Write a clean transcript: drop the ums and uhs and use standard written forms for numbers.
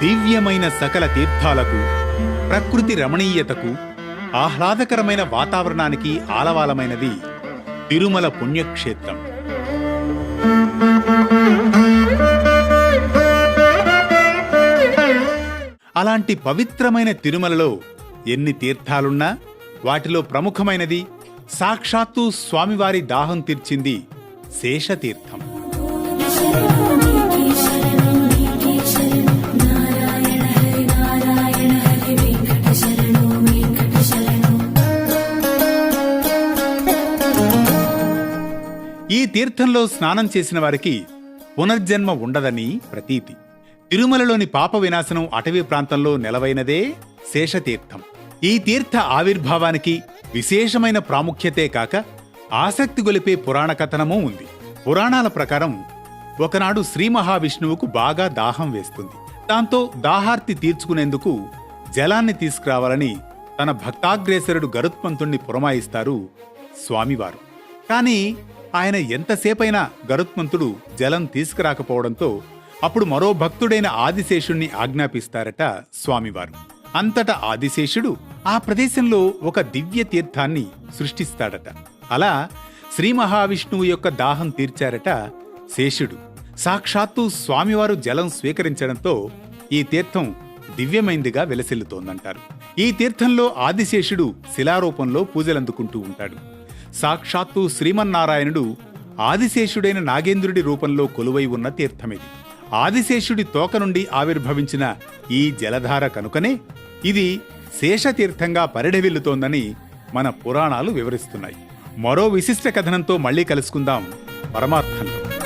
దివ్యమైన సకల తీర్థాలకు, ప్రకృతి రమణీయతకు, ఆహ్లాదకరమైన వాతావరణానికి ఆలవాలమైనది తిరుమల పుణ్యక్షేత్రం. అలాంటి పవిత్రమైన తిరుమలలో ఎన్ని తీర్థాలున్నా వాటిలో ప్రముఖమైనది, సాక్షాత్తు స్వామివారి దాహం తీర్చింది శేషతీర్థం. ఈ తీర్థంలో స్నానం చేసిన వారికి పునర్జన్మ ఉండదని ప్రతీతి. తిరుమలలోని పాప వినాశనం అటవీ ప్రాంతంలో నెలవైనదే శేషతీర్థం. ఈ తీర్థ ఆవిర్భావానికి విశేషమైన ప్రాముఖ్యతే కాక ఆసక్తి గొలిపే పురాణ కథనమూ ఉంది. పురాణాల ప్రకారం ఒకనాడు శ్రీ మహావిష్ణువుకు బాగా దాహం వేస్తుంది. దాంతో దాహార్తి తీర్చుకునేందుకు జలాన్ని తీసుకురావాలని తన భక్తాగ్రేసరుడు గరుత్మంతుణ్ణి పురమాయిస్తారు స్వామివారు. కాని ఆయన ఎంతసేపైనా గరుత్మంతుడు జలం తీసుకురాకపోవడంతో అప్పుడు మరో భక్తుడైన ఆదిశేషుణ్ణి ఆజ్ఞాపిస్తారట స్వామివారు. అంతటా ఆదిశేషుడు ఆ ప్రదేశంలో ఒక దివ్య తీర్థాన్ని సృష్టిస్తాడట. అలా శ్రీ మహావిష్ణువు యొక్క దాహం తీర్చారట శేషుడు. సాక్షాత్తు స్వామివారు జలం స్వీకరించడంతో ఈ తీర్థం దివ్యమైందిగా వెలసిల్లుతోందంటారు. ఈ తీర్థంలో ఆదిశేషుడు శిలారూపంలో పూజలందుకుంటూ ఉంటాడు. సాక్షాత్తు శ్రీమన్నారాయణుడు ఆదిశేషుడైన నాగేంద్రుడి రూపంలో కొలువై ఉన్న తీర్థమిది. ఆదిశేషుడి తోక నుండి ఆవిర్భవించిన ఈ జలధార కనుకనే ఇది శేషతీర్థంగా పరిఢవిల్లుతోందని మన పురాణాలు వివరిస్తున్నాయి. మరో విశిష్ట కథనంతో మళ్ళీ కలుసుకుందాం పరమార్థంలో.